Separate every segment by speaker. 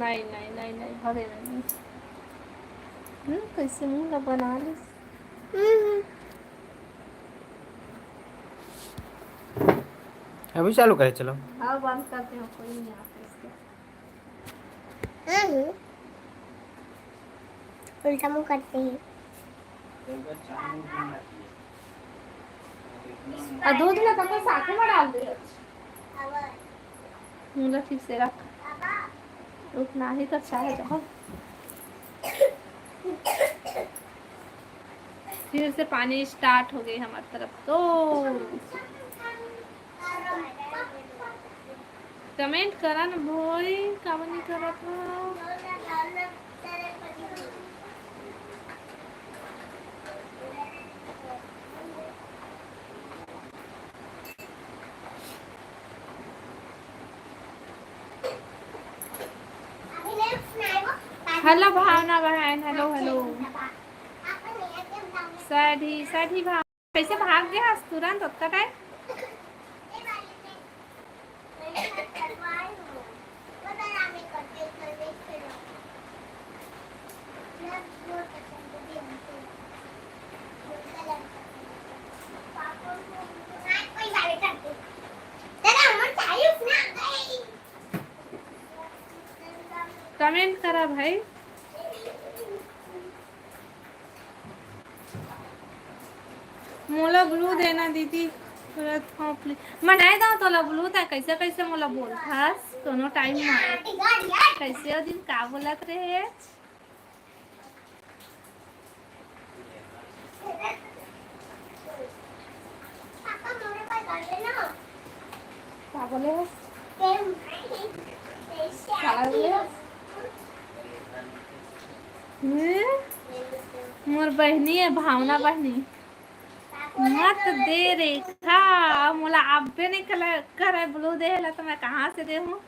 Speaker 1: नहीं नहीं नहीं नहीं भगे नहीं। कैसे मुंह बना ली।
Speaker 2: अभी चालू करे चलो।
Speaker 1: हाँ बंद करते हो, कोई नहीं आता इससे।
Speaker 3: उल्टा मुंह करते हैं।
Speaker 1: दूध ला तो साथे में डाल दे। मुंह ठीक से रख, उतना ही तो अच्छा है। जाओ फिर से पानी स्टार्ट हो गई हमारी तरफ तो। कमेंट करा ना भाई, काम नहीं करा था। हेलो भावना बहन, हेलो हेलो। साढ़ी साढ़ी भाव कैसे भाग गया तुरंत उतना टाइम। कमेंट करा भाई। मोला ब्लू देना दीदी मनाए दो तो ब्लू था। कैसे कैसे मोला बोल हस दोनों टाइम कैसे दिन का बोलत रहे। क्या बोले मोर बहनी है भावना बहनी मत दे रेखा। मोला आपे नहीं कर ब्लू दे तो मैं कहाँ से दे हूँ।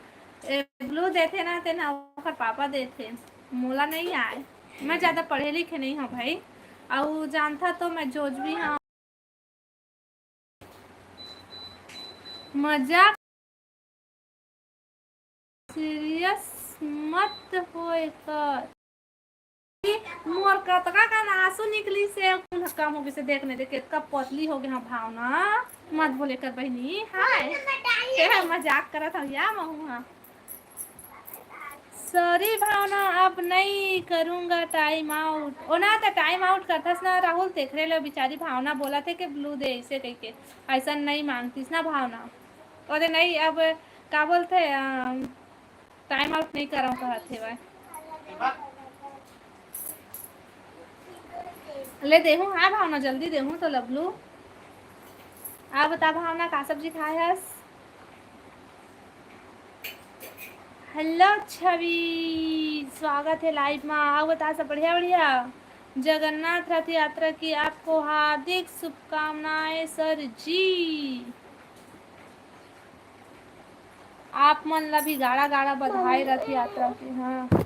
Speaker 1: ब्लू देते ना ते ना ओकर पापा देते, मोला नहीं आए। मैं ज्यादा पढ़े लिखे नहीं हूँ भाई, और जानता तो मैं जोज भी हाँ। मजाक सीरियस मत होए कर। मोर कतका का आंसू निकली से कम हो गई से देखने दे कितना पतली हो गई। हाँ भावना मत बोले कर बहनी। हाय मजाक करा था या महुआ। सॉरी भावना अब नहीं करूंगा टाइम आउट। ओ ना तो टाइम आउट करता ना राहुल देख रहे लो बेचारी भावना बोला थे कि ब्लू दे ऐसे कह के ऐसा नहीं मांगतीस ना भावना। और नहीं अब क्या बोलते टाइम आउट नहीं कराऊँ कहते भाई। ले देहूँ हाँ भावना जल्दी देहूँ तो लबलू। आप बता भावना का सब्जी खाए हस। हेलो छवि स्वागत है लाइव में। आओ बता सब बढ़िया बढ़िया। जगन्नाथ रथ यात्रा की आपको हार्दिक शुभकामनाएं सर जी। आप मन ला भी गाड़ा गाड़ा बधाई रथ यात्रा की। हाँ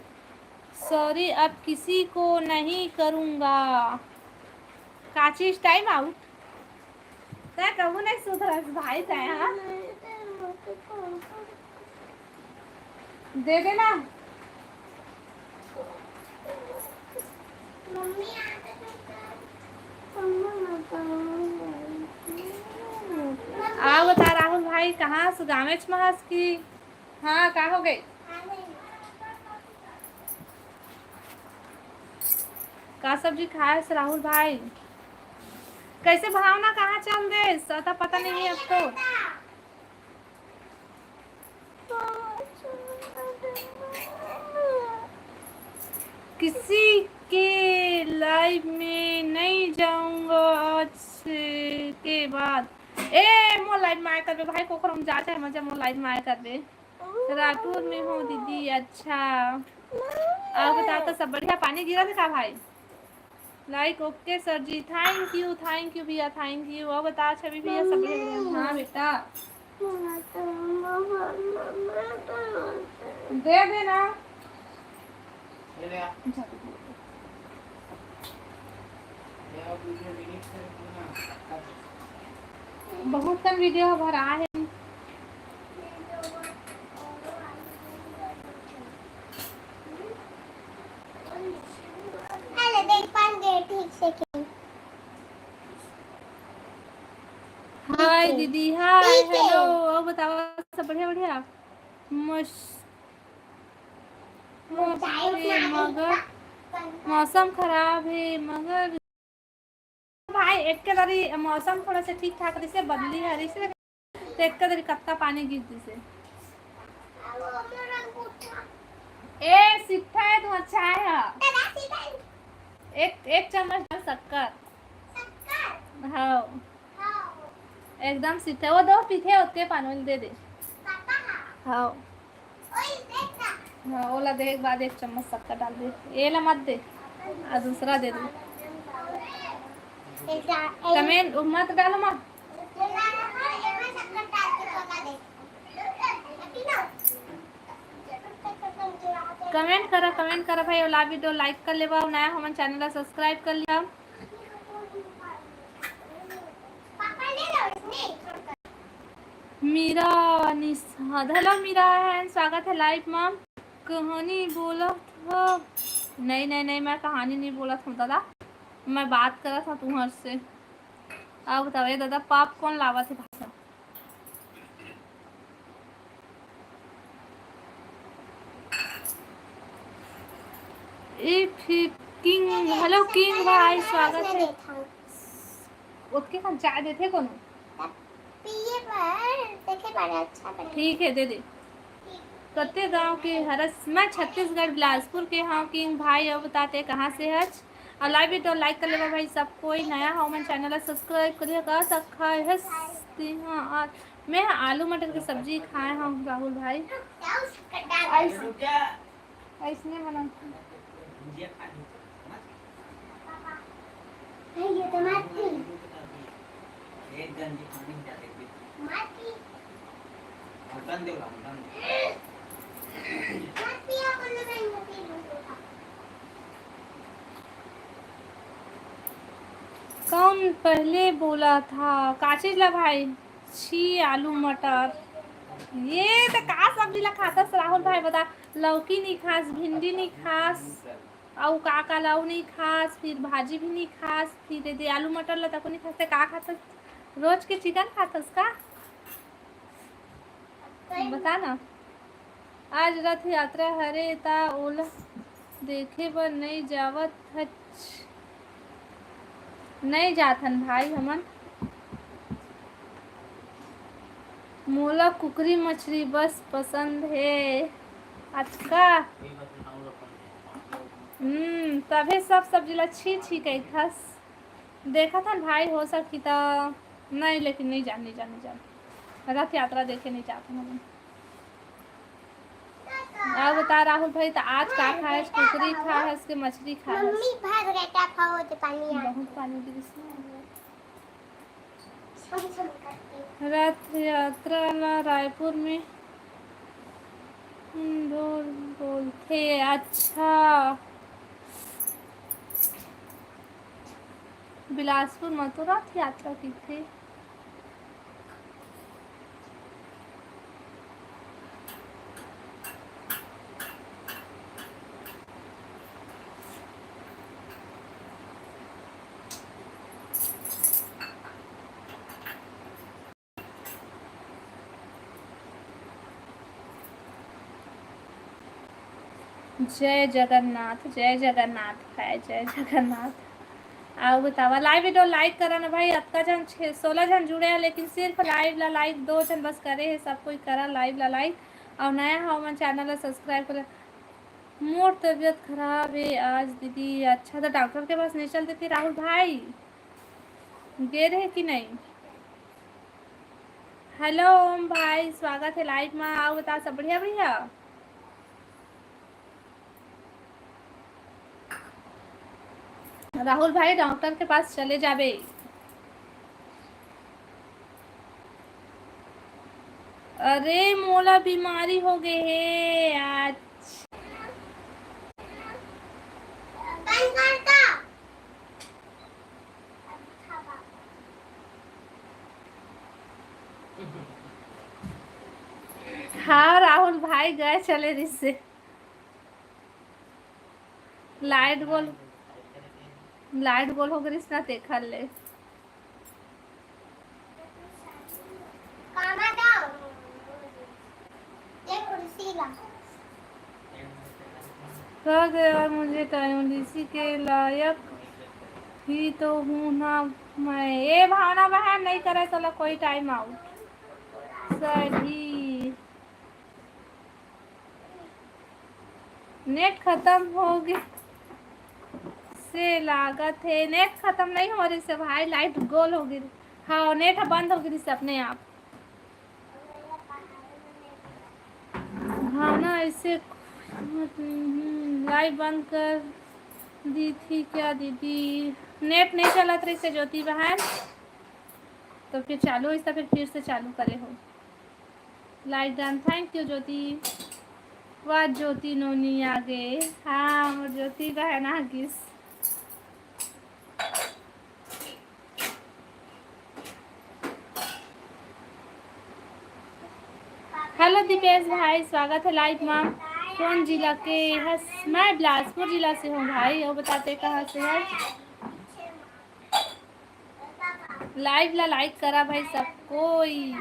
Speaker 1: सॉरी अब किसी को नहीं करूँगा। काचिस टाइम आउट तै कहूँ नहीं सुधर भाई तै। हाँ दे देना। आओ बता राहुल भाई कहाँ सुगामेच महस की। हाँ कहाँ हो गई। का सब्जी खाए राहुल भाई। कैसे भावना कहाँ चल दे सता पता नहीं है अब तो। किसी के लाइव में नहीं जाऊंगा आज के बाद। ए मो लाइव में आए कर भाई को हम जाते हैं मजा। मो लाइव में आए कर रायपुर में हूँ दीदी। अच्छा आप बता तो सब बढ़िया। पानी गिरा था भाई like okay sir ji, thank you भैया, थैंक यू। और बता छवि भैया सब बढ़िया? हाँ बेटा दे देना। बहुत कम वीडियो भरा है।
Speaker 3: अरे देख पाएंगे ठीक से कि
Speaker 1: हाय दीदी, हाय
Speaker 3: ठीक है।
Speaker 1: हेलो। और बताओ सब बढ़िया? मस मगर मौसम खराब है, मगर भाई एक के दरी मौसम थोड़ा सा ठीक ठाक से बदली है से तो एक के दरी कत्ता पानी गिरती से ए सिट्ठा है तो अच्छा है। एक चम्मच डाल शक्कर। हाँ एकदम सिट्ठा, वो दो पीछे उतके पानी में दे दे। हाँ हाँ ओला दे, एक बाद एक चम्मच शक्कर डाल दे। ये ला मत दे और दूसरा दे दे। कमेंट मत डालो मत। कमेंट करो भाई। ओला वीडियो लाइक कर लेवा, नया हमारे चैनल ला सब्सक्राइब कर लिया। मीरा हेलो मीरा है, स्वागत है लाइव में। कहानी बोला था? नहीं मैं कहानी नहीं बोला था दादा, मैं बात करा था तुम्हारे से। अब बताओ ये दादा पाप कौन लावा थे भाषा? किंग हेलो किंग भाई, स्वागत है। उसके हम चाय देते कौन? ठीक है दे दे। कत्ते गांव के हरस, मैं छत्तीसगढ़ बिलासपुर के हाँ किंग भाई। अब बताते कहाँ से है? और लाइव भी तो लाइक कर लेगा भाई। सब कोई नया हो मैं चैनल सब्सक्राइब करिएगा। सकता है हाँ आज मैं आलू मटर की सब्जी खाए हूँ राहुल भाई। ऐसने बना कौन पहले बोला था? काचिज ला भाई छी आलू मटर। ये तो का सब्जी ला खाता राहुल भाई बता। लौकी नहीं खास, भिंडी नहीं खास, और का लाऊ नहीं खास, फिर भाजी भी नहीं खास, फिर दे आलू मटर ला तको नहीं खाते। का खाता? रोज के चिकन खाता का? बता ना। आज रथ यात्रा हरे ता ओला देखे बर नहीं जावत हच। नहीं जाथन भाई हमन। मोला कुकरी मछली बस पसंद है। अच्छा तभी सब सब्जी ला छी छी कही खस। देखा था भाई हो सकती था नहीं, लेकिन नहीं जान रथ यात्रा देखे नहीं जाते हम। अब बता राहुल भाई तो आज का खाए? कुकरी खाए के मछली खाए?
Speaker 3: मम्मी भाग रहता खाओ तो पानी आ
Speaker 1: बहुत पानी गिरी। रथ यात्रा ला रायपुर में बोलते। अच्छा बिलासपुर मथुरा रथ यात्रा की थी। जय जगन्नाथ है, जय जगन्नाथ। आओ बतावा लाइव वीडियो लाइक करा ना भाई। अक्का जन 16 जन जुड़े हैं, लेकिन सिर्फ लाइव ला लाइक 2 जन बस करे है। सब कोई करा लाइव ला लाइक, और नया हो मन चैनल ला सब्सक्राइब कर। मोर तबीयत खराब है आज दीदी। अच्छा तो डॉक्टर के पास नहीं चलते थे राहुल भाई? गए रहे कि नहीं? हेलो ओम भाई, स्वागत है लाइव में। आओ बता सब बढ़िया? राहुल भाई डॉक्टर के पास चले जाबे। अरे मोला बीमारी हो गए है आज।
Speaker 3: बंद करता।
Speaker 1: हाँ राहुल भाई गए चले रिश्ते। लाइट गोल हो गई रिश्ता देखा ले।
Speaker 3: कामा दाओ। ये कुर्सी ला।
Speaker 1: कह गए और मुझे इसी के लायक ही तो हूँ ना मैं। ये भावना बहन नहीं करे चलो कोई टाइम आउट सही। नेट खत्म हो गई से लागत है। नेट खत्म नहीं हो रही से भाई लाइट गोल हो गई। हाँ नेट बंद हो गई से अपने आप। हाँ ना ऐसे लाइव बंद कर दी थी क्या दीदी। नेट नहीं चला रही से ज्योति बहन तो फिर चालू इसका फिर से चालू करे हो। लाइक डन थैंक यू ज्योति। वाह ज्योति नोनी आ गए। हाँ ज्योति बहन आ गई। हेलो दीपेश भाई स्वागत है लाइव में। कौन जिला के है। मैं बिलासपुर जिला से हूँ भाई। और बताते कहाँ से है। लाइव ला लाइक करा भाई सब कोई।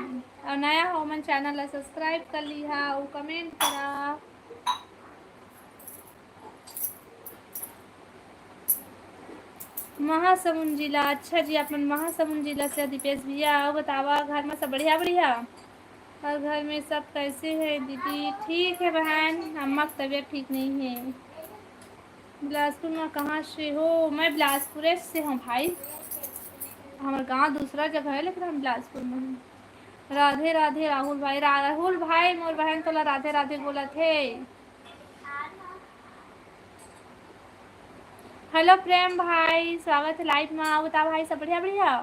Speaker 1: और नया हो मन चैनल ला सब्सक्राइब कर लिहा और कमेंट करा। महासमुंद जिला। अच्छा जी अपन महासमुंद जिला से दीपेश भैया। और बतावा घर में सब बढ़िया बढ़िया। और घर में सब कैसे है दीदी। ठीक है बहन अम्मा की तबीयत ठीक नहीं है। बिलासपुर में कहाँ से हो। मैं बिलासपुर से हूँ भाई। हमारा गांव दूसरा जगह है लेकिन हम बिलासपुर में हैं। राधे राधे राहुल भाई। राहुल भाई मोर बहन तो राधे राधे बोला थे। हेलो प्रेम भाई स्वागत है लाइव में। आओ बता भाई सब बढ़िया बढ़िया।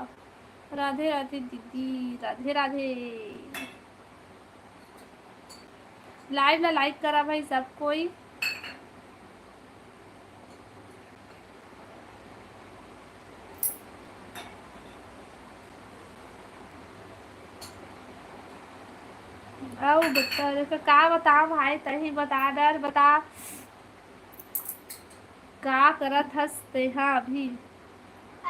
Speaker 1: राधे राधे दीदी राधे राधे। लाइव ला लाइक करा भाई सब कोई। आओ बता देखो का बता भाई तही बता डर बता का करत हंसते हाँ अभी।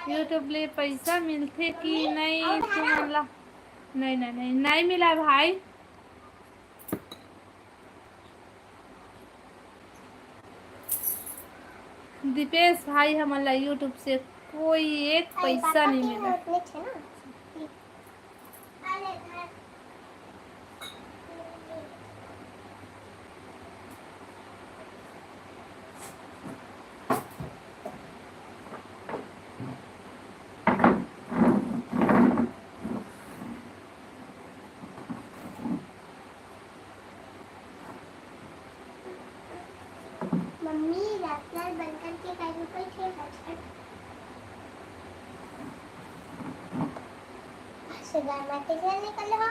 Speaker 1: यूट्यूब ले पैसा मिलते कि नहीं तुम्हारा। नहीं नहीं नहीं नहीं मिला भाई। दीपेश भाई हमारा यूट्यूब से कोई एक पैसा नहीं मिला।
Speaker 3: मम्मी रत्नाल बनकर के कहीं कोई थे हटहट सुबह मत निकल हो।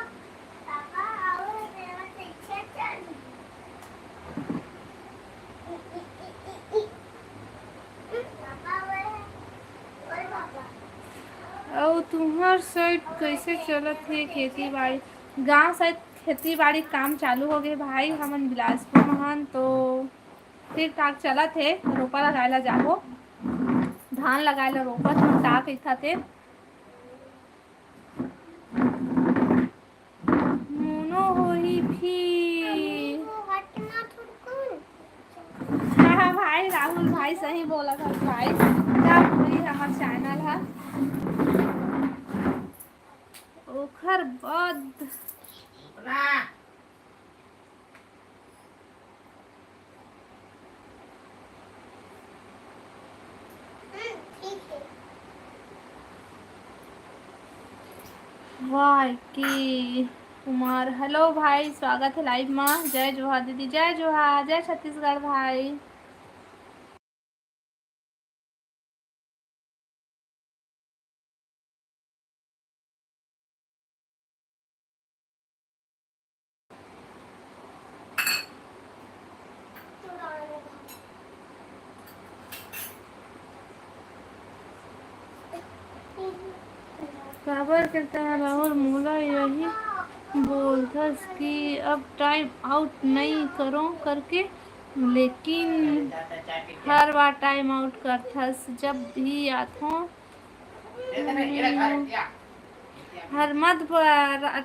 Speaker 3: पापा आओ मेरा पीछे चल। पापा और पापा।
Speaker 1: और तुम्हार साइड कैसे चलत है खेती बाड़ी। गांव साइड खेती बाड़ी काम चालू हो गए भाई। हमन बिलासपुर महान तो ठीक ठाक चलत है। रोपा लगाए ला जाबो। धान लगाए ला रोपत हम टाक इथा थे। मोनो होही भी। हाँ भाई राहुल भाई सही बोला था भाई। क्या पूरी हमार चैनल है ओखर बाद वाह की कुमार। हेलो भाई स्वागत है लाइव में। जय जोहार दीदी जय जोहार। जय छत्तीसगढ़ भाई। काबर करता है राहुल मोला यही बोलथस कि अब टाइम आउट नहीं करो करके, लेकिन हर बार टाइम आउट करथस जब भी आथो। हर मत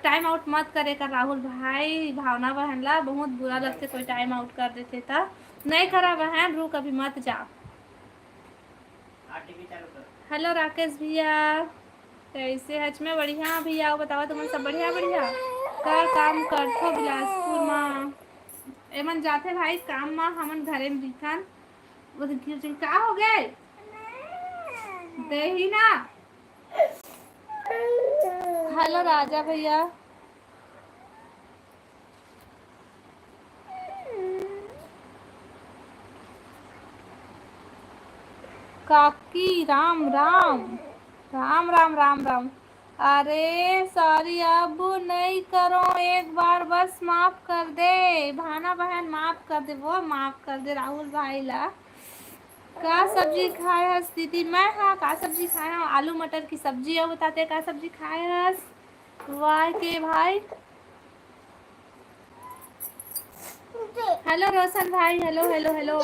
Speaker 1: टाइम आउट मत करे कर राहुल भाई, भावना बहन ला बहुत बुरा लगते कोई टाइम आउट कर देते तो नहीं करा बहन, रुक अभी मत जा। हेलो राकेश भैया, कैसे हच में बढ़िया भैया, बताओ तुम सब बढ़िया बढ़िया। का काम करथो बिलासपुर में? एमन जाते भाई काम में, हमन घरे में दिखन का हो गए दे ही ना। हेलो राजा भैया, काकी राम राम राम राम राम राम। अरे सॉरी अब नहीं करो, एक बार बस माफ कर दे भाना बहन, माफ कर दे, वो माफ कर दे राहुल भाई ला। का सब्जी खाए हस दीदी? मैं हाँ का सब्जी खाए हूँ, आलू मटर की सब्जी। और बताते का सब्जी खाए हस? वाह के भाई। हेलो रोशन भाई, हेलो हेलो हेलो।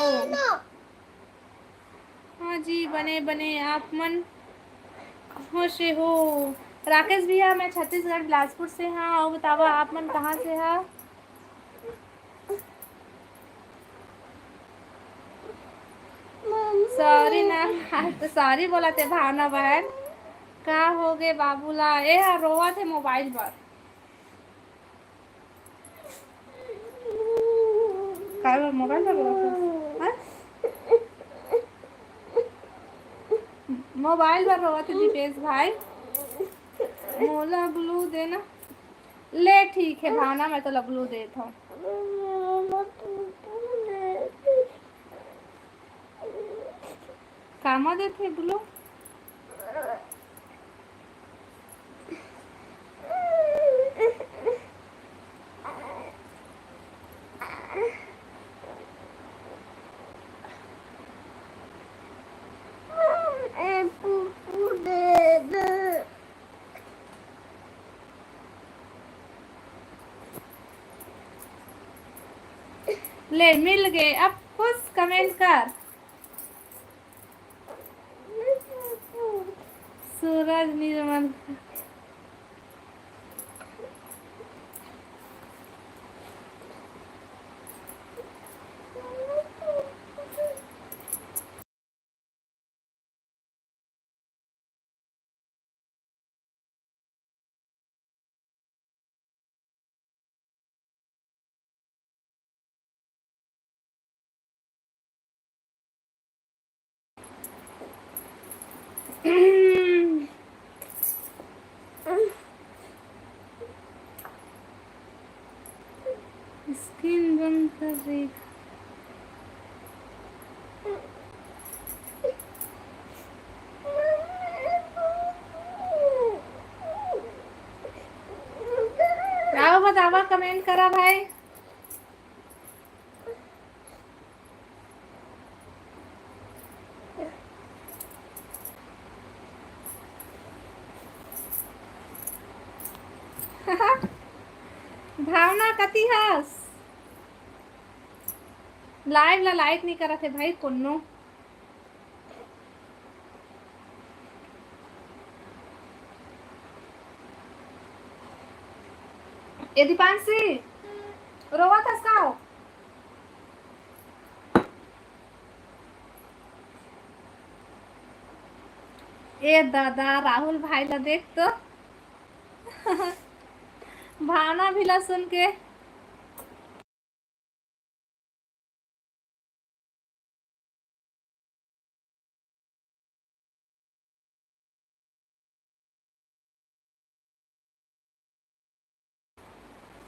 Speaker 1: हाँ जी बने बने, आप मन कहाँ से हो? राकेश भैया मैं छत्तीसगढ़ बिलासपुर से हाँ, और बतावा आप मन कहाँ से है? सॉरी ना, तो सॉरी बोला थे भावना बहन। का हो गए बाबूला? ए हाँ रोवा थे मोबाइल पर। का मोबाइल पर रोवा थे? हाँ? मोबाइल पर रोवा थे दीपेश भाई। मोला ग्लू देना। ले ठीक है भावना, मैं तो ग्लू देता हूँ। कामा देते ग्लू? ले मिल गए, अब खुश कमेंट कर। सूरज निर्मल स्किन बंद कर रही। आओ बतावा, कमेंट करा भाई। भावना कती हस? लाइव ला लाइक नहीं करा थे भाई कोनो। ए दीपांशी रोवा था का? ए दादा राहुल भाई ला देख तो। भावना भी ला सुन के।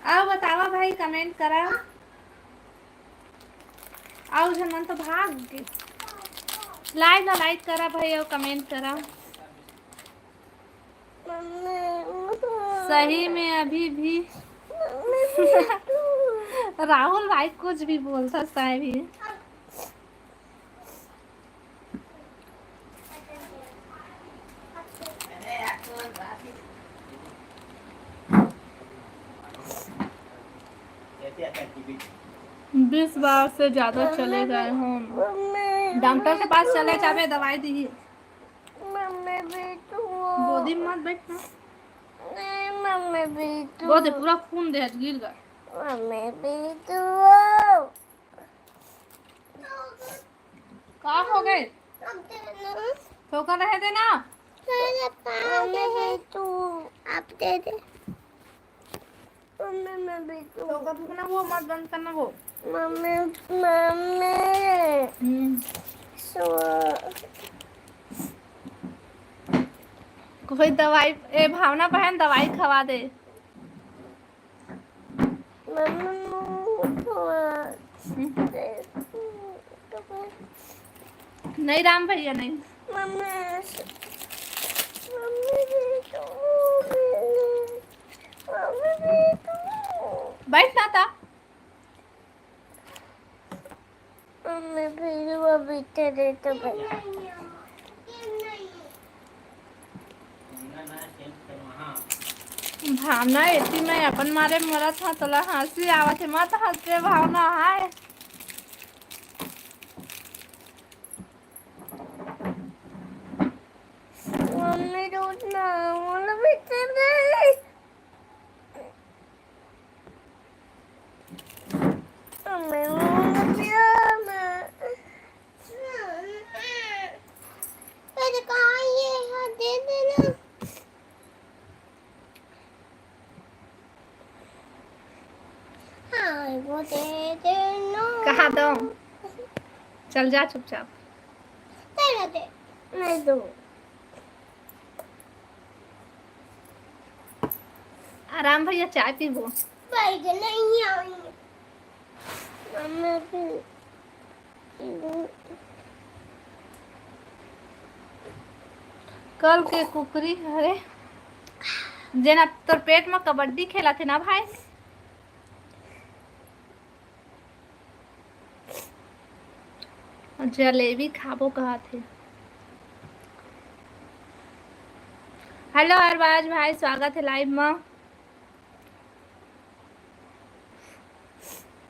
Speaker 1: आओ बतावा भाई, कमेंट करा। आओ झमन तो भाग गए। लाइव ला लाइक करा भाई और कमेंट करा। सही में अभी भी राहुल भाई कुछ भी बोल सकता है भी। 20 बार से ज्यादा चले गए हम। डॉक्टर के पास चले जावे, दवाई दी। गोदी में मत बैठना। गोदी पूरा खून दे गिर गया। का हो गए? ठोकर रहे थे ना।
Speaker 3: आप दे दे।
Speaker 1: ठोकर ठोकना वो मत बंद करना वो। कोई दवाई ए भावना बहन दवाई खवा दे। नहीं राम भैया नहीं। बैठना था। भावना ऐसी मैं अपन मारे मरा था तोला हंसी आवत है मत हंसे भावना हाय।
Speaker 3: वो दे देना।
Speaker 1: कहा दो चल जा चुपचाप।
Speaker 3: तेरा दे मैं दूँ।
Speaker 1: आराम भैया चाय पीबो।
Speaker 3: बैग नहीं आई मम्मी भी।
Speaker 1: कल के कुकरी हरे जेना तोर पेट में कबड्डी खेला थे ना भाई। जलेबी खाबो कहा थे। हेलो अरबाज भाई स्वागत है लाइव में।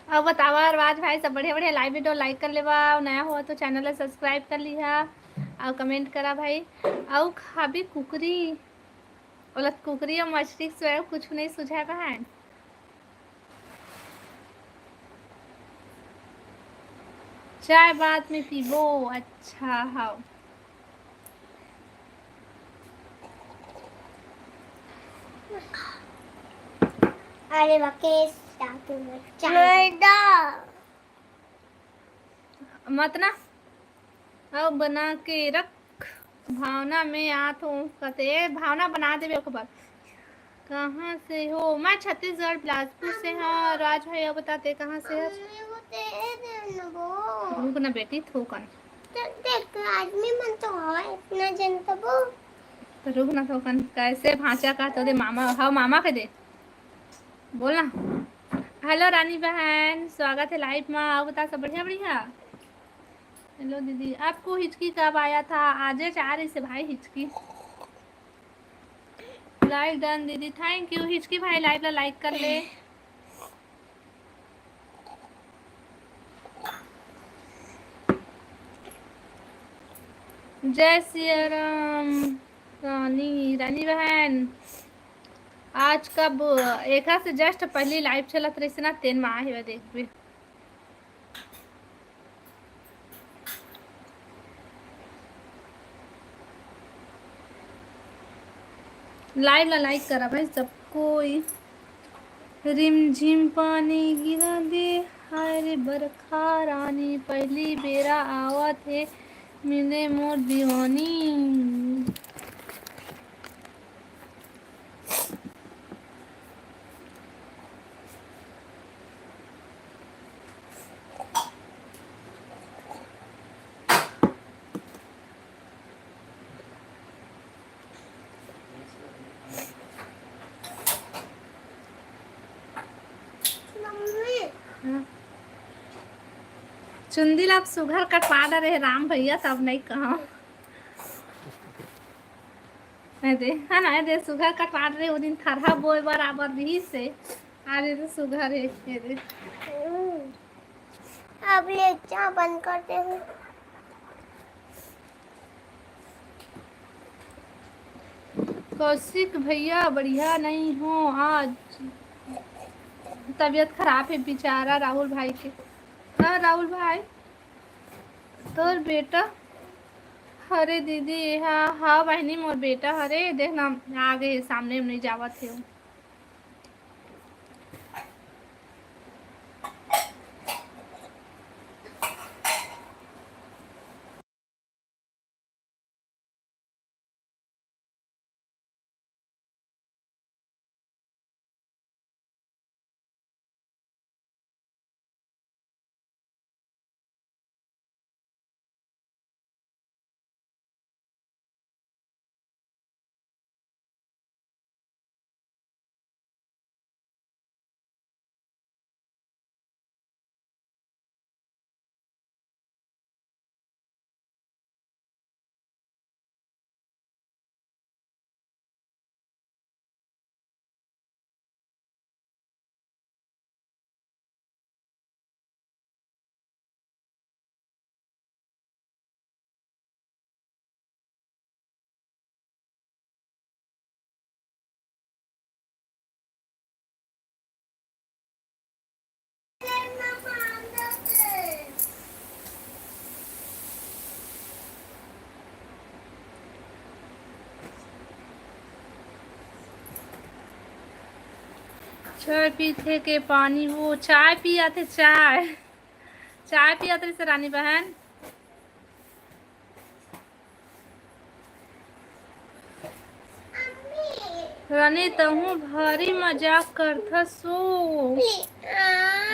Speaker 1: अब बतावा अरबाज भाई सब बढ़िया बढ़िया लाइव वीडियो लाइक कर लेवा। नया हुआ तो चैनल सब्सक्राइब कर लिहा और कमेंट करा भाई। और खाबी कुकरी ओलत कुकरी और मछली स्वयं कुछ नहीं सुझा बहन। चाय बाद में पीबो। अच्छा हाँ
Speaker 3: अरे वाकेश
Speaker 1: मत ना अब बना के रख। भावना में आत हूँ कहते भावना बना देवे खबर। कहाँ से हो? मैं छत्तीसगढ़ बिलासपुर से हाँ। राज भाई अब बताते कहाँ से है? रुक ना बेटी थोकन।
Speaker 3: देख आदमी मन तो है इतना जनता वो।
Speaker 1: तो रुक ना थोकन कैसे भांचा का तो दे मामा हाँ मामा के दे बोलना। हेलो रानी बहन स्वागत है लाइव में। आओ बता सब बढ़िया बढ़िया। हेलो दीदी आपको हिचकी कब आया था? आज चाह रही से भाई हिचकी। लाइक डन दीदी थैंक यू। हिचकी भाई लाइव ला लाइक कर ले। जय श्री राम रानी बहन। आज कब एक से जस्ट पहली लाइव चलत रही ना 3 माह है देख भी। लाइव ला लाइक करा भाई सब कोई। रिम झिम पानी गिरा दे हाय रे बरखा रानी पहली बेरा आवत है मिले मोर दीवानी। चुंदी आप सुघर कटवा रहे राम भैया तब नहीं कहा दे है ना दे सुघर कटवा रहे वो दिन थरहा बोए बराबर भी से अरे तो सुघर है दे
Speaker 3: अब लेक्चर बंद करते हैं।
Speaker 1: कौशिक भैया बढ़िया नहीं हो आज, तबीयत खराब है बेचारा राहुल भाई के। हाँ राहुल भाई तोर बेटा, अरे दीदी हाँ हाँ बहनी मोर बेटा, अरे देखना आ गए सामने में नहीं जावत है। चाय पीते के पानी हो, चाय पिया थे चाय, चाय पिया थे रानी बहन। रानी तहू भारी मजाक करथा सो।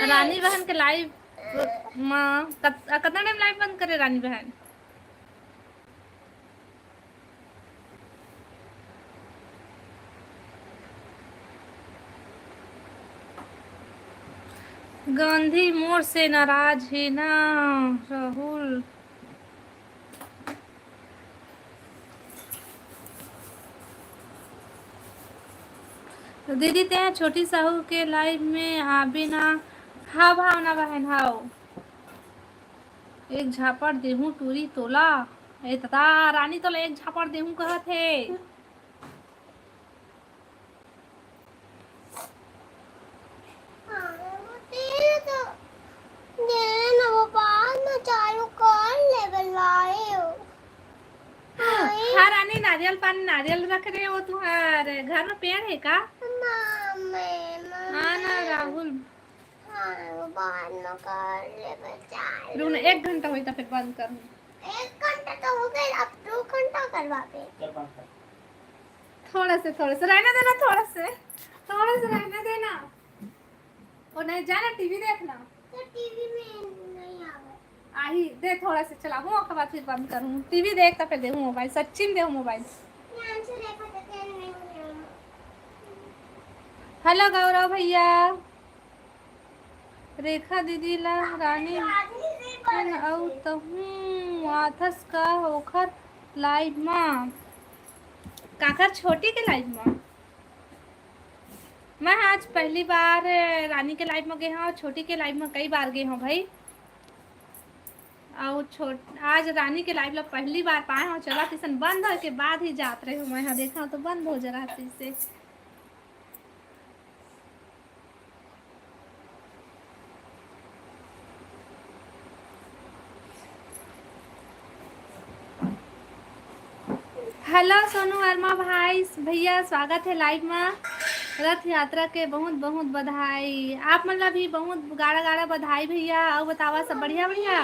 Speaker 1: रानी बहन के लाइव कितना टाइम लाइव बंद करे रानी बहन? गांधी मोर से नाराज है ना राहुल? दीदी ते छोटी साहू के लाइव में आबे ना। हाँ भावना बहन हाओ, एक झापड़ देहू टूरी तोला। ए तता रानी तोला एक झापड़ देहू कहत है।
Speaker 3: चालू कर ले लाए।
Speaker 1: हाँ रानी नारियल पानी नारियल रख रहे हो तुम्हारे घर में पेड़ है का? हाँ ना राहुल रुक 1 घंटा हुई तो फिर बंद करूँ।
Speaker 3: 1 घंटा तो हो गया, अब 2 घंटा करवा पे।
Speaker 1: थोड़ा से रहने देना, थोड़ा से रहने देना। और नहीं जाना टीवी देखना,
Speaker 3: तो टीवी में नहीं आवे।
Speaker 1: आई दे थोड़ा से चला हूँ उसके बाद फिर बंद करूँ। टीवी देखता फिर देखूँ मोबाइल, सच्ची देखूँ मोबाइल। हेलो गौरव भैया, रेखा दीदी ला रानी औ तहूँ आथस का ओखर लाइव माँ काकर छोटी के लाइव माँ। मैं आज पहली बार रानी के लाइव में गए हूँ, छोटी के लाइव में कई बार गए हूँ भाई। और आज रानी के लाइव ला पहली बार पाए हूँ। चला किसन बंद हो के बाद ही जात रहे हूँ, मैं यहाँ देखा तो बंद हो जा रहा था इससे। हेलो सोनू वर्मा भाई भैया, स्वागत है लाइव में। रथ यात्रा के बहुत बहुत बधाई। आप मतलब भी बहुत गाढ़ा गाढ़ा बधाई भैया। और बतावा सब बढ़िया भैया?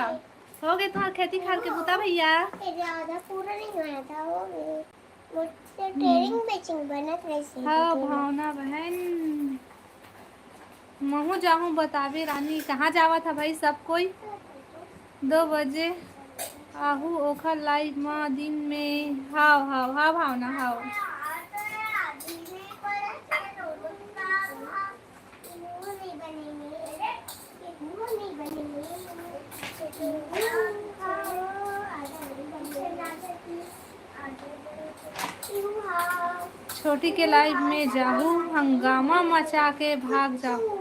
Speaker 1: हो गए तुम्हारा खेती खार के बुता भैया?
Speaker 3: ज्यादा पूरा नहीं हुआ था, हो गए मुझसे ट्रेनिंग बेचिंग बनत वैसे।
Speaker 1: हाँ भावना बहन महू जाऊँ बतावे रानी कहाँ जावा था भाई सब कोई? 2 बजे आहू ओखर लाइव माँ दिन में। हाव हाव हाँ भावना हाव। छोटी के लाइव में जाहू हंगामा मचा के भाग जाओ।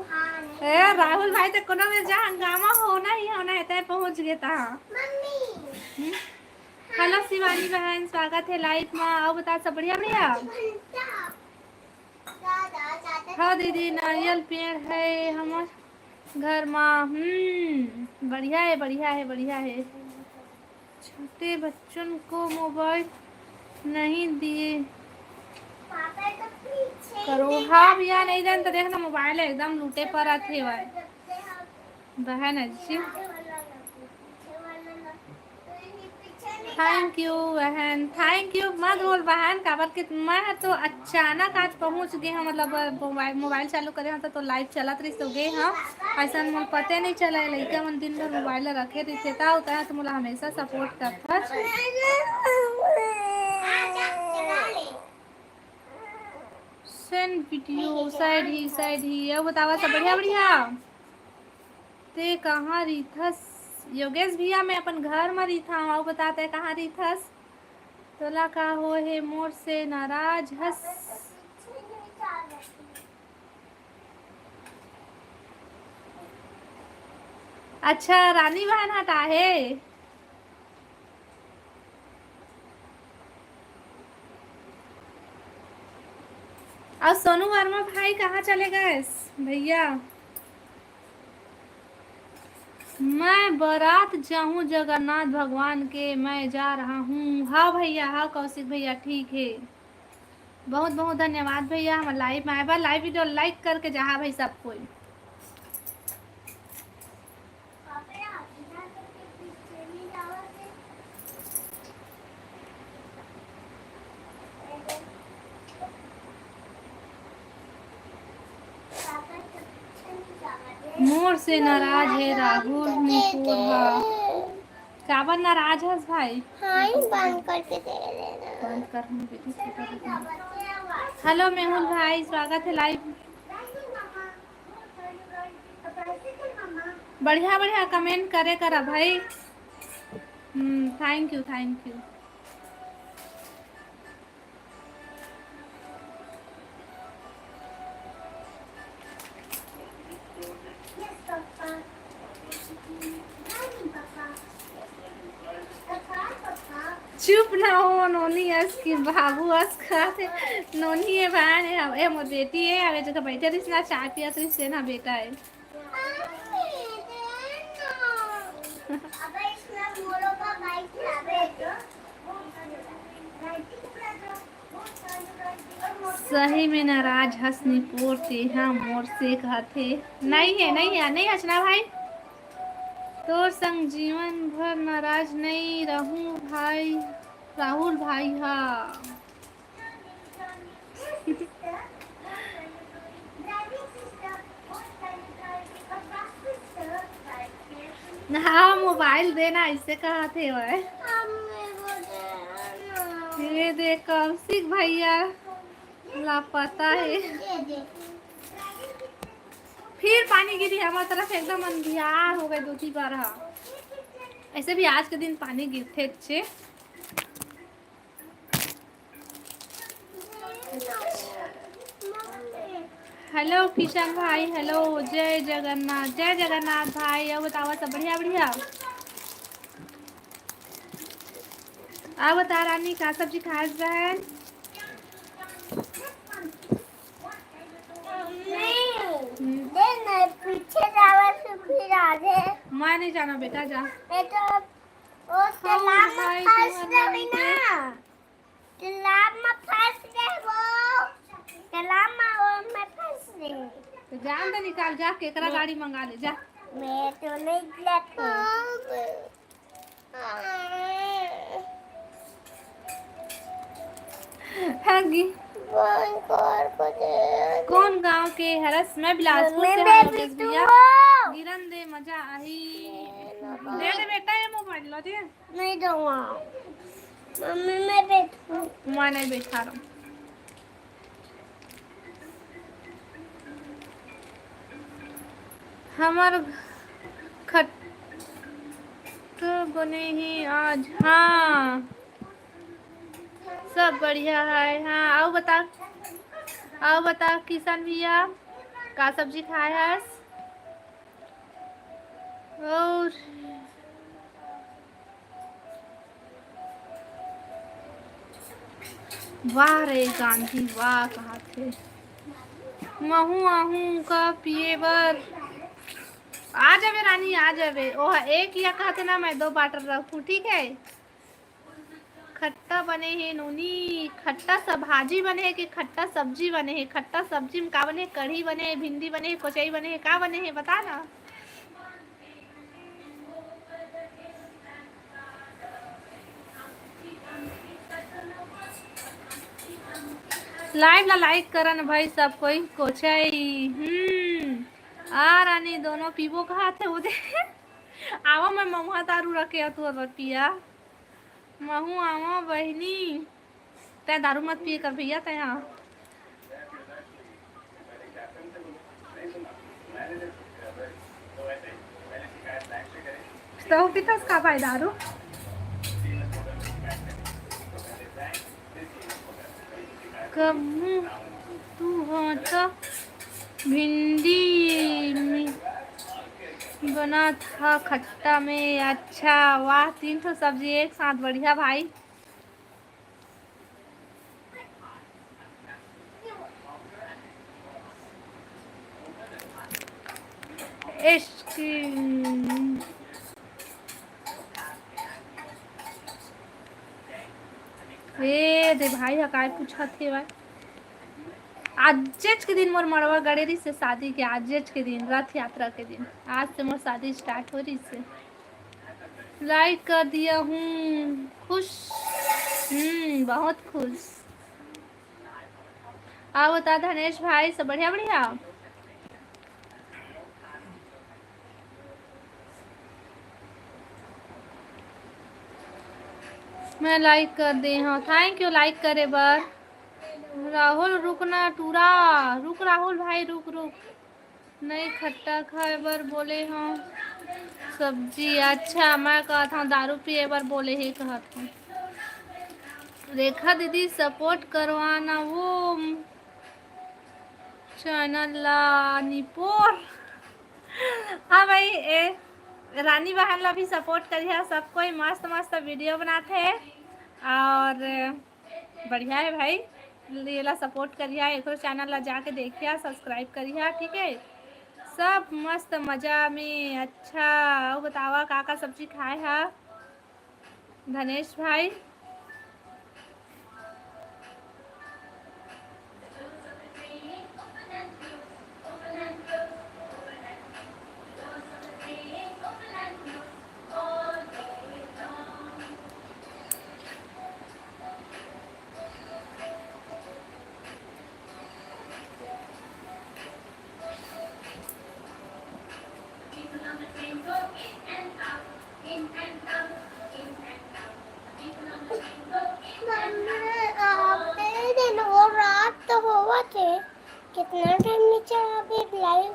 Speaker 1: ए राहुल भाई तो कोनो में जा हंगामा होना ही होना है, तय पहुंच गए ता।
Speaker 3: मम्मी
Speaker 1: हेलो शिवानी बहन, स्वागत है लाइव में। आओ बता, सब बढ़िया बढ़िया। हाँ दीदी, नारियल पेड़ है हमारे घर में। बढ़िया है बढ़िया है बढ़िया है। छोटे बच्चों को मोबाइल नहीं दिए
Speaker 3: पापा तो पीछे
Speaker 1: करो। हाँ भैया, नहीं जान तो देखना मोबाइल एकदम लूटे पर आते हुए बहन जी। थैंक यू बहन, थैंक यू। मत बोल बहन, काबर के मैं तो अचानक आज पहुंच गए हैं, मतलब मोबाइल चालू करे हैं तो लाइव चलत रही तो गए हाँ। ऐसा मोल पते नहीं चला है, लड़का मन दिन भर मोबाइल रखे रहते था होता है, तो मोला हमेशा सपोर्ट करता। सेंड वीडियो साइड ही अब बतावा, सब बढ़िया बढ़िया। ते कहाँ रीथस? योगेश भैया मैं अपन घर में रही था, और बताते कहाँ रीथस? तोला का हो है मोर से नाराज हस? अच्छा रानी बहन हटा है। और सोनू वर्मा भाई कहाँ चले गए भैया? मैं बारात जाऊं जगन्नाथ भगवान के, मैं जा रहा हूँ। हाँ भैया, हाँ कौशिक भैया, ठीक है। बहुत बहुत धन्यवाद भैया। हम लाइव में आए बा, लाइव वीडियो लाइक करके जहाँ भाई सब कोई। मोर से नाराज है राहुल निपुर। काबर नाराज है भाई?
Speaker 3: हाँ ही बंद करके दे देना।
Speaker 1: बंद कर। हेलो मेहुल भाई, स्वागत है लाइव। बढ़िया बढ़िया कमेंट करे करा भाई। Thank you thank you. चुप ना हो नोनी, अस की बाबू अस खाते नोनी है बहन है, ए मोर बेटी है। अबे जगह बैठे रही ना, चाय पिया तो इससे ना बेटा है। सही में नाराज हंसनी पोरते हाँ मोर से कहते। नहीं है नहीं है, नहीं हंसना भाई। तो संग जीवन भर नाराज नहीं रहूं भाई राहुल भाई। हाँ हाँ मोबाइल देना इससे कहा थे वह। ये देख कौशिक भैया लापता है। फिर पानी गिरी हमारी तरफ, एकदम अंधियार हो गए 2-3 बार। हाँ ऐसे भी आज के दिन पानी गिरते अच्छे। हेलो किशन भाई, हेलो जय जगन्नाथ भाई। अब बताओ सब बढ़िया बढ़िया। अब बता रानी का सब्जी खास बहन?
Speaker 3: पीछे जावा से फिर आगे।
Speaker 1: मैं नहीं जाना बेटा, जा।
Speaker 3: ये तो वो तालाब में फंस गई ना, तालाब में फंस गए वो, तालाब में फंस गए।
Speaker 1: तो जान तो निकाल, जा केकरा गाड़ी मंगा ले जा।
Speaker 3: मैं तो नहीं जाती।
Speaker 1: कौन गांव के हरस? मैं बिलासपुर से हूँ योगेश भैया। गिरन दे मजा आई। दे दे बेटा ये मोबाइल लो दे।
Speaker 3: नहीं दूंगा मम्मी, मैं बैठूं।
Speaker 1: मैं नहीं बैठा रहा हूँ। हमार खट बने ही आज। हाँ सब बढ़िया है। हाँ आओ बता किशन भैया का सब्जी खाए है? और वाह रे गांधी वाह, कहा थे महू आहू का पिए बर। आ जावे रानी आ जावे। ओह एक या कहते ना, मैं 2 बाटर रखूं, ठीक है। खट्टा बने है नूनी, खट्टा सब भाजी बने है कि खट्टा सब्जी बने है? खट्टा सब्जी में का बने है? कढ़ी बने है, भिंडी बने है, कोचई बने है, का बने है बता ना। लाइव ला लाइक करन भाई सब कोई। कोचई आ रानी दोनों पीबो कहा थे उदे। आवा मैं महुआ दारू रखे तू अब पिया। महू आवा बहनी, तै दारू मत पिए कर भैया तै। यहाँ तो पितस का भाई दारू। कब तू हो तो भिंडी बना था खट्टा में। अच्छा वाह, 3 सब्जी एक साथ, बढ़िया भाई। इश्क ए दे भाई हकाय पूछा थे भाई। आजेज के दिन मोर मड़वा गड़ेरी से शादी के, आजेज के दिन रथ यात्रा के दिन, आज से मोर शादी स्टार्ट हो रही से। लाइक कर दिया हूँ, खुश बहुत खुश। आप बता धनेश भाई सब बढ़िया बढ़िया। मैं लाइक कर दे हाँ, थैंक यू लाइक करे बर। राहुल रुकना टूरा, रुक राहुल भाई रुक रुक। नहीं खट्टा खाए बर बोले हाँ सब्जी। अच्छा मैं कहता हूँ दारू पिए बर बोले ही कहता हूँ। रेखा दीदी सपोर्ट करवाना वो चैनल ला निपोर। हाँ भाई रानी बहन ला भी सपोर्ट करिए। सब कोई मस्त मस्त वीडियो बनाते हैं और बढ़िया है भाई। ये ला सपोर्ट करिए, एक चैनल ला जाके देखिए, सब्सक्राइब करिए, ठीक है। सब मस्त मजा में। अच्छा बतावा का सब्जी खाए है धनेश भाई।
Speaker 3: कितना टाइम नीचे अभी लाइव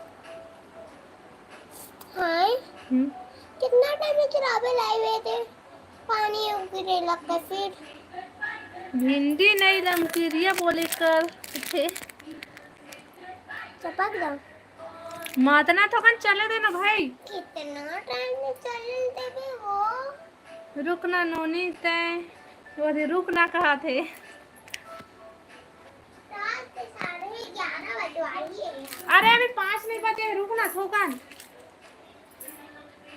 Speaker 3: हाय कितना टाइम नीचे अभी लाइव है थे पानी गिरे लगता फिर
Speaker 1: भिंडी नहीं रमकिरिया बोले कर थे
Speaker 3: चपक दो।
Speaker 1: मातना तो कन चले देना भाई।
Speaker 3: कितना टाइम में चल देबे वो।
Speaker 1: रुकना नोनी तय वो रुकना कहा थे।
Speaker 3: रात के 11:30 बजवाई है।
Speaker 1: अरे अभी 5 नहीं बजे, रुकना थोकन।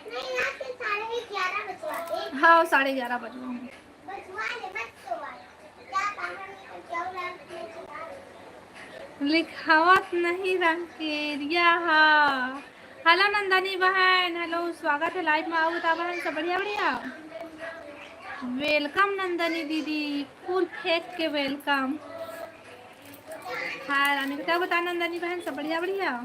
Speaker 3: नहीं रात के 11:30 बजवा दे।
Speaker 1: हाँ 11:30 बजे
Speaker 3: बजवा ले मत तो क्या बाहर निकल जाओ रात में।
Speaker 1: लिखावत नहीं रंकेरिया। हाँ हेलो नंदनी बहन, हेलो स्वागत है लाइव में। आओ बता बहन सब बढ़िया बढ़िया। वेलकम नंदनी दीदी, फुल फेंक के वेलकम। हाँ रानी बेटा बता नंदनी बहन सब बढ़िया बढ़िया।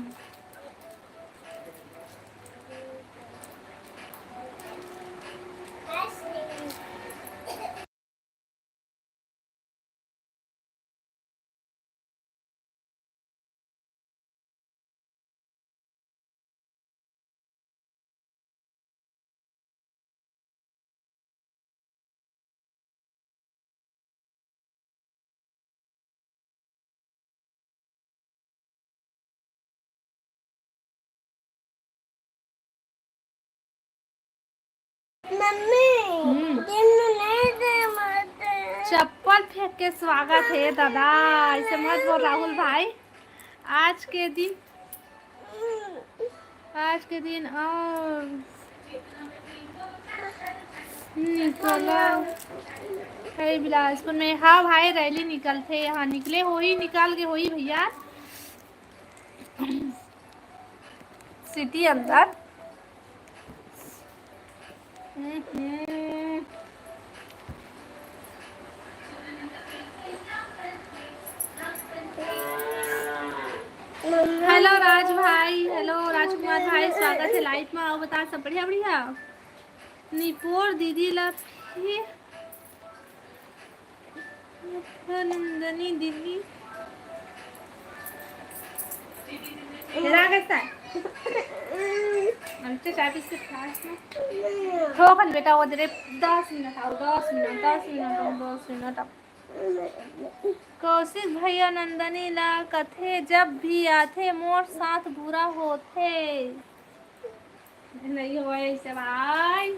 Speaker 3: मम्मी नहीं दे मत।
Speaker 1: चप्पल फेंक के स्वागत है दादा, ऐसे मत बोल राहुल भाई। आज के दिन और निकला है बिलासपुर में। हाँ भाई रैली निकलते यहाँ, निकले हो ही, निकाल के हो ही भैया सिटी अंदर। हेलो राज भाई, हेलो राजकुमार भाई, स्वागत है लाइव में। आओ बता सब बढ़िया बढ़िया। निपोर दीदी लफी नंदनी दीदी मेरा कैसा है? अच्छा चाय बिस्किट खास ना हो खन बेटा, वो दे 10 मिनट आओ, 10 मिनट 10 मिनट आओ, 10 मिनट आओ। कौशिक भैया नंदनी ला कथे जब भी आथे मोर साथ बुरा होते नहीं हो ऐसे भाई।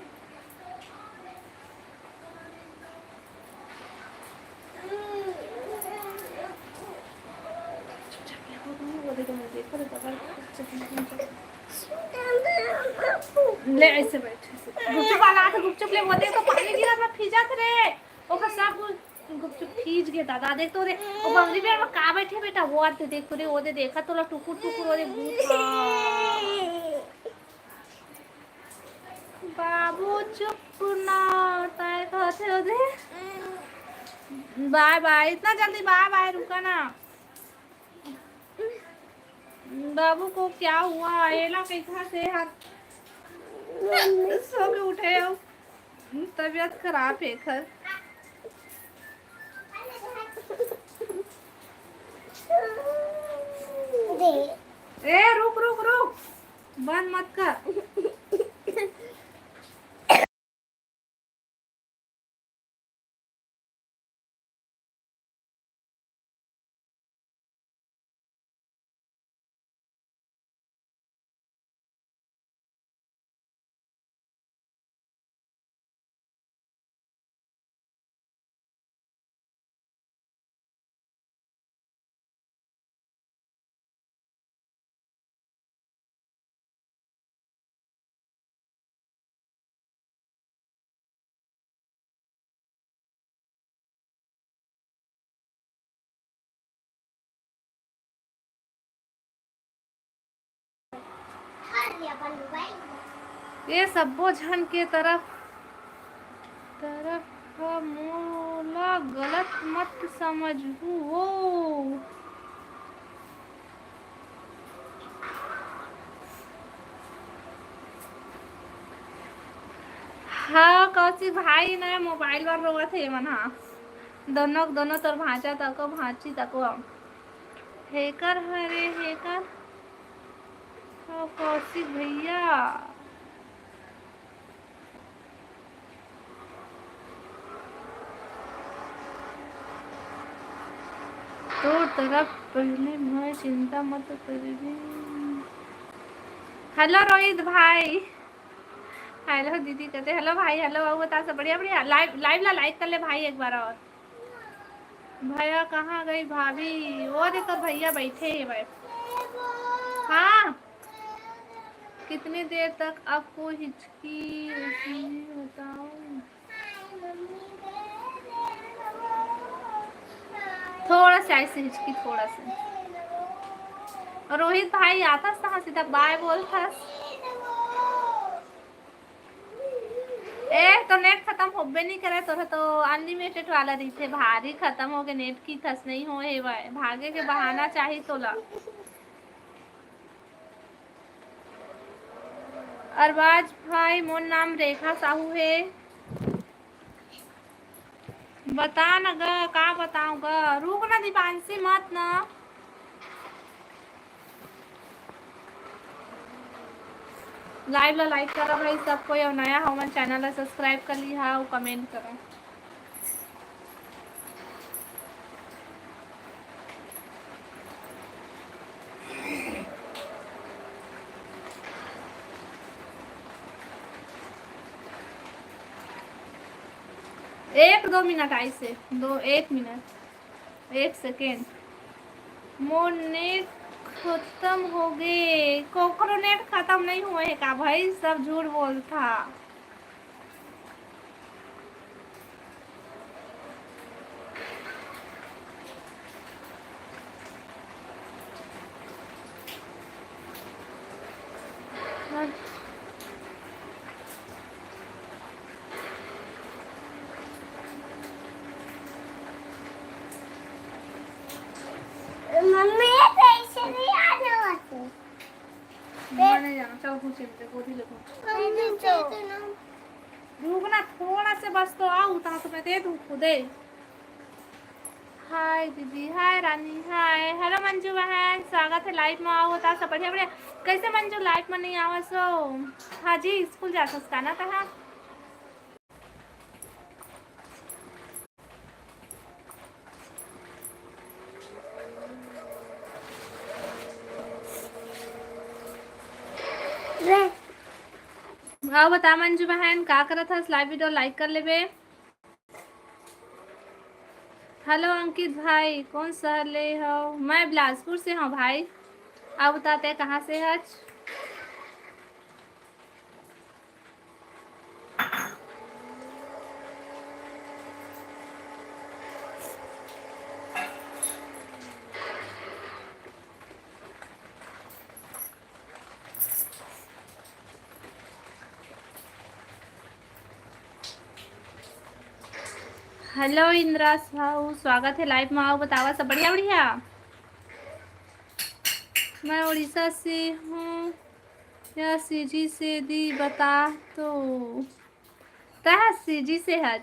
Speaker 1: ले ऐसे बैठ, गुपचुप वाला था, गुपचुप ले वो देख तो पानी गिरा था, फिजा रे ओकर सब गुपचुप फीज गए दादा। देख तो रे ओ बंगली पे में का बैठे बेटा, वो आते देख तो रे, वो दे देखा तो ला टुकुर टुकुर वो दे भूत। बाबू चुप ना ताए कहते हो दे बाय बाय, इतना जल्दी बाय बाय, रुका ना। बाबू को क्या हुआ? एला कैसा से हाथ सो के उठे हो, तबीयत खराब है खर। ए रुक रुक रुक, बंद मत कर। ये सब्बो झन के तरफ मोला गलत मत समझू हो। हाँ कौशिक भाई ने मोबाइल पर रोवा थे मन। हाँ दोनों तोर भांचा तको भांची तको हेकर हरे हेकर कौशिक भैया तो तरफ पहले मैं चिंता मत करिए। हेलो रोहित भाई, हेलो दीदी कहते हेलो भाई, हेलो बाबू बता सब बढ़िया बढ़िया। लाइव ला लाइक कर ले भाई एक बार और। भैया कहाँ गई भाभी? वो देखो भैया बैठे हैं भाई। हाँ कितनी देर तक आपको हिचकी बताओ? थोड़ा सा ऐसे हिचकी थोड़ा सा। रोहित भाई आता कहाँ सीधा बाय बोलता। ए तो नेट खत्म होबे नहीं करे तो अनलिमिटेड वाला रही थे, भारी खत्म हो गए नेट की खस नहीं हो है भागे के बहाना चाहिए तो ला। अरबाज भाई मोर नाम रेखा साहू है। बता न ग का बताऊं ग, रुक ना दीपांशी मत ना। लाइव ला लाइक करा भाई सब कोई, और नया हमारे चैनल ला सब्सक्राइब कर लिया और कमेंट करा। एक दो मिनट ऐसे, दो, 1 मिनट 1 सेकेंड। मोर नेट खत्म हो गए। कोकरो नेट खत्म नहीं हुए है का भाई, सब झूठ बोलता।
Speaker 3: मम्मी पैसे नहीं आने वाले।
Speaker 1: मैंने जाना, चल पूछ ले, गोदी ले पूछ। रुकना थोड़ा से बस, तो आओ उतना तो मैं दे दूँ खुदे। हाय दीदी, हाय रानी, हाय हेलो मंजू बहन, स्वागत है लाइव में। आओ होता सब बढ़िया बढ़िया। कैसे मंजू लाइव में नहीं आवा सो? हाँ जी, स्कूल जा सकता ना था। आओ बता मंजू बहन, का करत था? लाइव वीडियो लाइक कर लेबे। हेलो अंकित भाई, कौन शहर ले हो? मैं बिलासपुर से हूँ भाई। आप बताते हैं कहाँ से है? हेलो इंदिरा साहू, स्वागत है लाइव में। आओ बतावा सब बढ़िया बढ़िया। मैं उड़ीसा से हूँ, या सीजी से दी बता तो तह सीजी से है।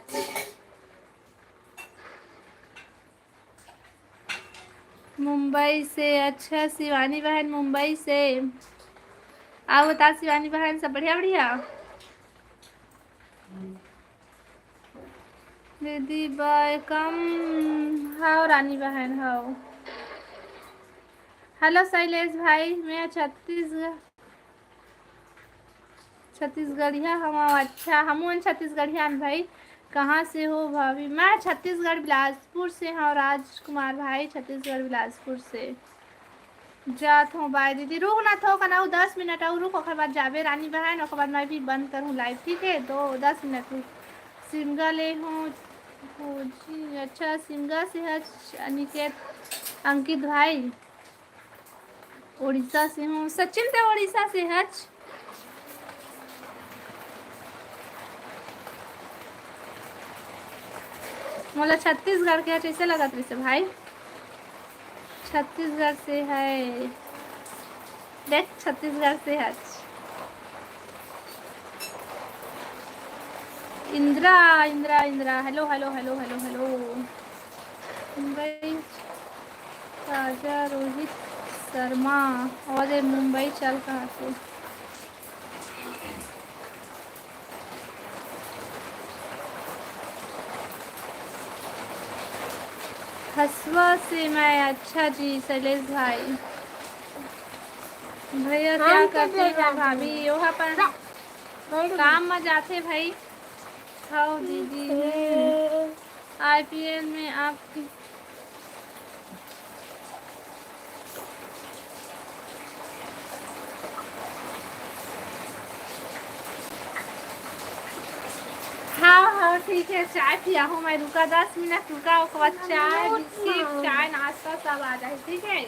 Speaker 1: मुंबई से, अच्छा शिवानी बहन मुंबई से। आओ बता शिवानी बहन सब बढ़िया बढ़िया। दीदी बाय कम। हाउ रानी बहन हाउ। हेलो शैलेश भाई, मैं छत्तीसगढ़िया हम। अच्छा, हम छत्तीसगढ़िया भाई। कहाँ से हो भाभी? मैं छत्तीसगढ़ बिलासपुर से हूँ। राजकुमार भाई छत्तीसगढ़ बिलासपुर से। जात हूँ बाय दीदी। रुक ना थो कना 10 मिनट और रुक, ओकर बाद जाबे रानी बहन, ओकर बाद मैं भी बंद करूँ लाइव, ठीक है? तो 10 मिनट रुक। सिमगा ले हूँ जी। अच्छा सिमगा से है अनिकेत अंकित भाई। उड़ीसा से हूँ सचिन, तो उड़ीसा से है। मोला छत्तीसगढ़ के कैसे लगा तुझसे भाई? छत्तीसगढ़ से है, देख छत्तीसगढ़ से है। Indira Indira Indira, hello hello hello hello hello. Mumbai राजा रोहित शर्मा, और मुंबई चल कहाँ से? हसवा से मैं। अच्छा जी शैलेश भाई। भैया क्या करते हो भाभी? वहाँ पर काम में जाते भाई। खाओ दीदी, IPL में आपकी हाँ हाँ ठीक है, चाय पिया हूँ मैं। रुका 10 मिनट रुका, उसके बाद चाय बिस्किट चाय नाश्ता सब आ जाए, ठीक है?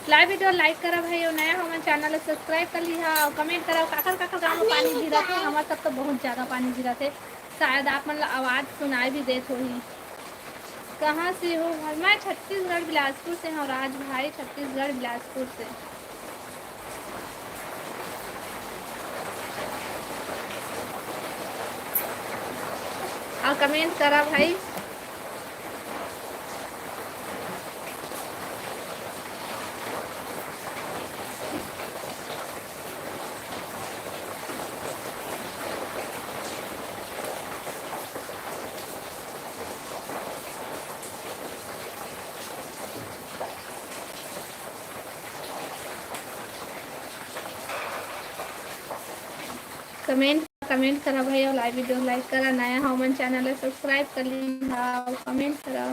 Speaker 1: लाइव वीडियो लाइक करा भाई, और नया हमारे चैनल सब्सक्राइब कर लिया, और कमेंट करा काकर काकर गाँव में पानी गिरा थे। हमारे तक तो बहुत ज़्यादा पानी गिरा थे, शायद आप मतलब आवाज़ सुनाई भी देत हो ही। कहाँ से हो भाई? मैं छत्तीसगढ़ बिलासपुर से हूँ राज भाई, छत्तीसगढ़ बिलासपुर से। और कमेंट करा भाई। कमेंट करा भाई और लाइव वीडियो लाइक करा, नया हो मन चैनल है सब्सक्राइब कर ली और कमेंट करा।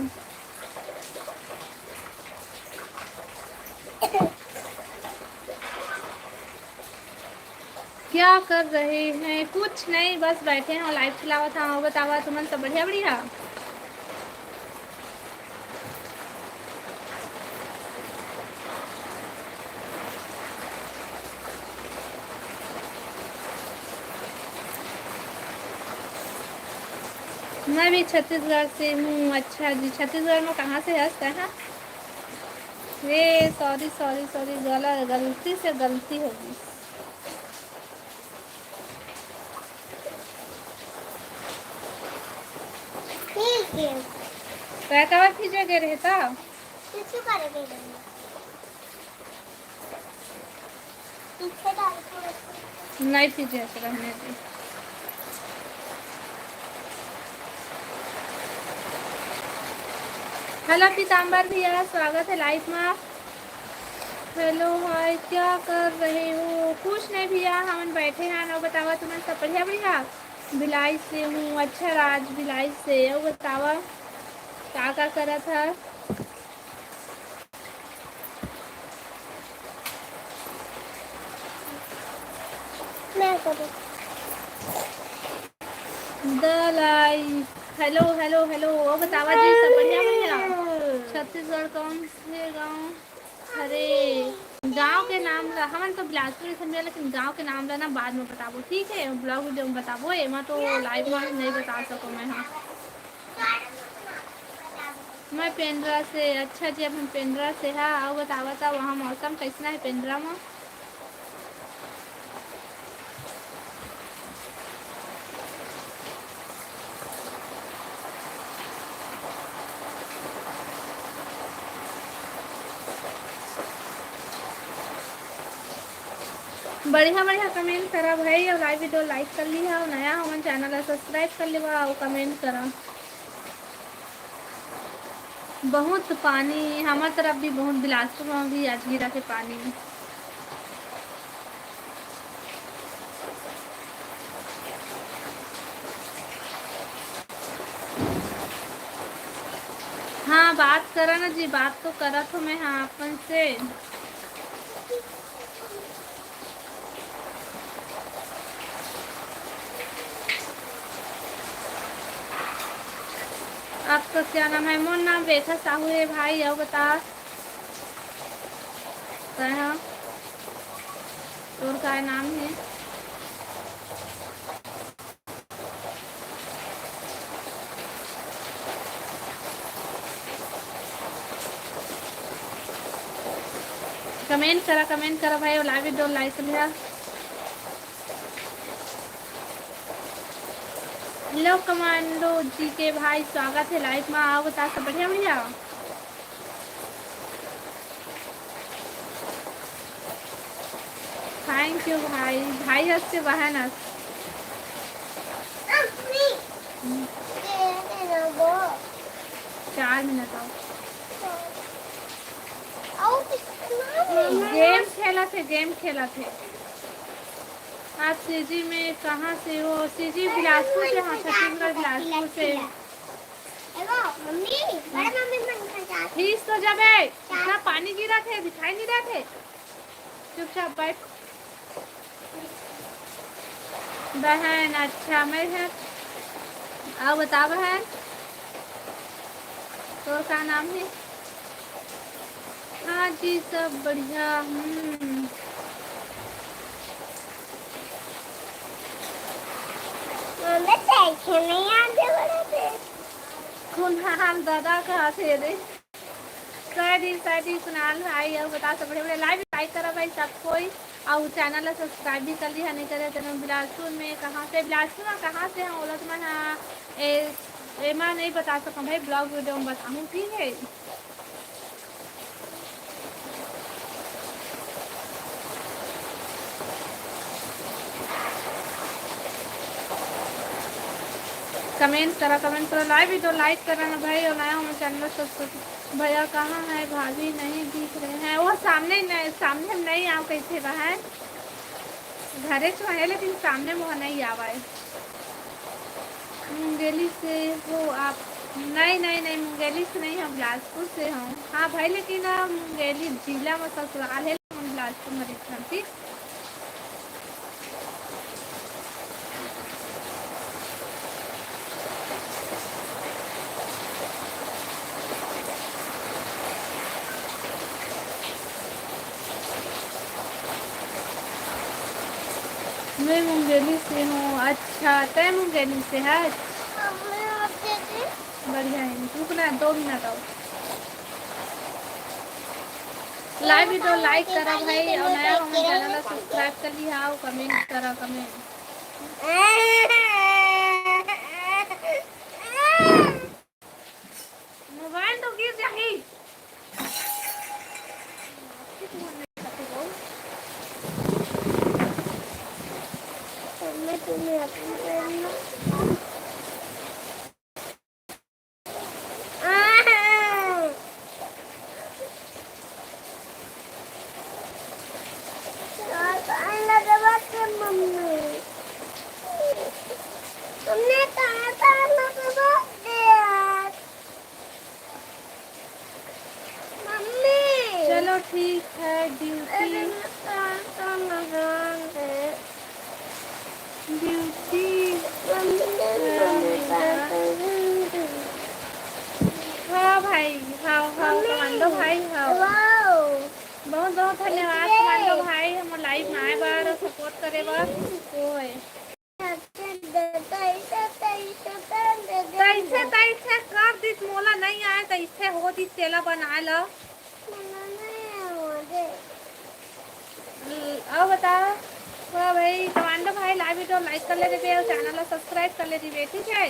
Speaker 1: क्या कर रहे हैं? कुछ नहीं, बस बैठे हैं और लाइव चलावा था। और बतावा तुमन सब बढ़िया बढ़िया। मैं भी छत्तीसगढ़ से हूँ। अच्छा जी, छत्तीसगढ़ में कहाँ से हंसते हैं? ये सॉरी सॉरी सॉरी, गलती से गलती होगी।
Speaker 3: ठीक है,
Speaker 1: रहता हुआ पीछे के रहता
Speaker 3: किसी का नहीं पीछे डाल दो।
Speaker 1: नहीं पीछे रहने दे। हेलो पीताम्बर भैया, स्वागत है लाइव में। हेलो हाय, क्या कर रहे हो? कुछ नहीं भैया, हम बैठे हैं ना। बतावा तुम्हें सब बढ़िया बढ़िया। भिलाई से हूँ। अच्छा राज भिलाई से। और बतावा क्या करा था?
Speaker 3: मैं करूँ
Speaker 1: दलाई। Hello hello hello. और बतावा जी सब बढ़िया बढ़िया। छत्तीसगढ़ कौन से गाँव? अरे गांव के नाम ला, हमन तो बिलासपुर समझे, लेकिन गांव के नाम लेना बाद में बताबो, ठीक है? ब्लॉग वीडियो में बताबो, एमा तो लाइव में नहीं बता सको मैं। हाँ मैं पेंड्रा से। अच्छा जी, अब हम पेंड्रा से है। और बतावा था वहाँ मौसम कैसा है पेंड्रा में? बढ़िया बढ़िया कमेंट करा भाई और लाइव वीडियो लाइक कर ली है और नया हमारे चैनल है सब्सक्राइब कर लिया और कमेंट करा। बहुत पानी हमारे तरफ भी, बहुत बिलासपुर में भी आज गिरा के पानी। हाँ बात करा ना जी, बात तो करा तो मैं हाँ अपन से। आपका क्या नाम है? मोर नाम रेखा साहू है भाई। और बता कहा और क्या नाम है? कमेंट करा भाई और लाइव वीडियो लाइक कर लिया। हेलो कमांडो जी के भाई, स्वागत है लाइव में। आओ बता सब बढ़िया बढ़िया। थैंक यू भाई। भाई हंस से बहन हंस। 4 मिनट आओ। गेम खेला थे। आप सीजी में कहाँ से हो? सीजी बिलासपुर से। हाँ छत्तीसगढ़ बिलासपुर से। फीस तो जब है इतना पानी गिरा थे, दिखाई नहीं रहे थे। चुपचाप बैठ बहन। अच्छा मैं है। आओ बता बहन, तो क्या नाम है? हाँ जी सब बढ़िया। कुणाल दादा कहाँ से रे? सैडी कुणाल भाई। और बता सब बड़े बड़े लाइव लाइक करा भाई सब कोई। और चैनल सब्सक्राइब भी कर लिया नहीं करे तो। बिलासपुर में कहाँ से? बिलासपुर में कहाँ से हैं बोला तो मैं हाँ एमा नहीं बता सकूँ भाई, ब्लॉग वीडियो में बताऊँ, ठीक है? कमेंट करो लाइव वीडियो लाइक करना भाई और नया हमारे चैनल सब्सक्राइब। भैया कहाँ है? भाभी नहीं दिख रहे हैं। वो सामने हम नहीं आओ कैसे बहन? घरे तो है लेकिन सामने मुँह नहीं आवा है। मुंगेली से हो आप? नहीं नहीं नहीं, मुंगेली से नहीं, हम बिलासपुर से हूँ। हाँ भाई, लेकिन मुंगेली जिला में ससुराल है, हम बिलासपुर में रहते हैं। ठीक, मैं मुंगेली से हूँ। अच्छा, तय मुंगेली से है? बढ़िया है। रुकना 2 मिनट और। लाइव वीडियो लाइक करा भाई, और नया हमारे चैनल को सब्सक्राइब कर लिया, और कमेंट करा कमेंट। मोबाइल तो गिर जाही।
Speaker 3: तुमने कहा था मम्मी।
Speaker 1: चलो ठीक है, ड्यूटी हाँ भाई, हाँ हाँ कमांडो भाई, हाँ बहुत बहुत धन्यवाद कमांडो भाई, हम लाइव में आए बार सपोर्ट करे बार। ओए तैसे तैसे कर दी, मोला नहीं आए तैसे हो दी, तेला बना लो। अब बता वाह भाई कमांडो भाई, लाइव वीडियो लाइक कर ले दीजिए और चैनल को सब्सक्राइब कर ले दीजिए। ठीक है,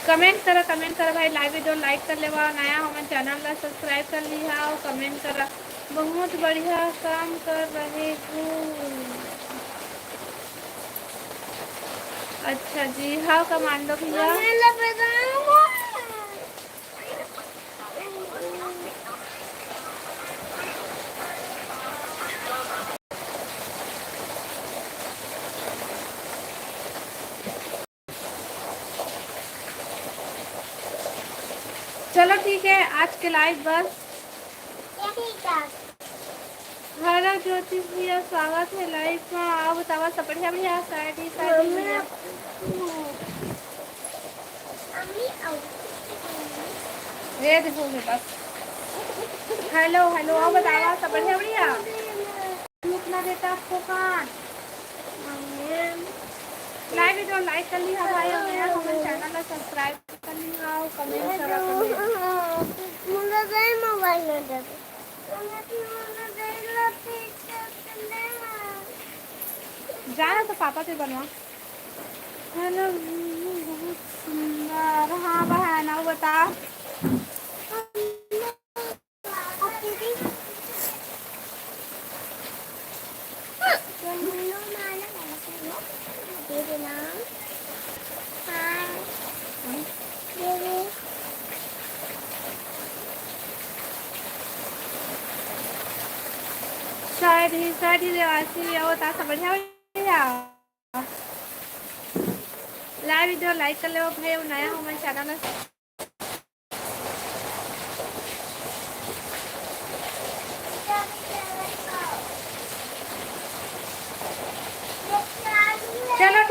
Speaker 1: कमेंट करा भाई, लाइव वीडियो लाइक कर ले, नया हमारे चैनल को सब्सक्राइब कर लिया और कमेंट करा। बहुत बढ़िया काम कर रहे हो। अच्छा जी, हाँ कमांडो भैया। चलो ठीक है, आज के लाइव बस हरा ज्योति भैया स्वागत है लाइव में। आओ बतावा सब बढ़िया बढ़िया साइड ये देखोगे बस। हेलो हेलो, आओ बतावा सब बढ़िया बढ़िया। रुकना देता आपको कान। लाइव वीडियो लाइक कर लिया भाई, और नया हमारे चैनल को सब्सक्राइब कर लिया और कमेंट करा कमेंट। जाना तो पापा से बनवा। हेलो बहुत सुंदर। हाँ बहन, आओ बता। शायद ही देवासी आओ ता सब बढ़िया बढ़िया। लाइव वीडियो लाइक कर लो भाई, नया हमारे चैनल में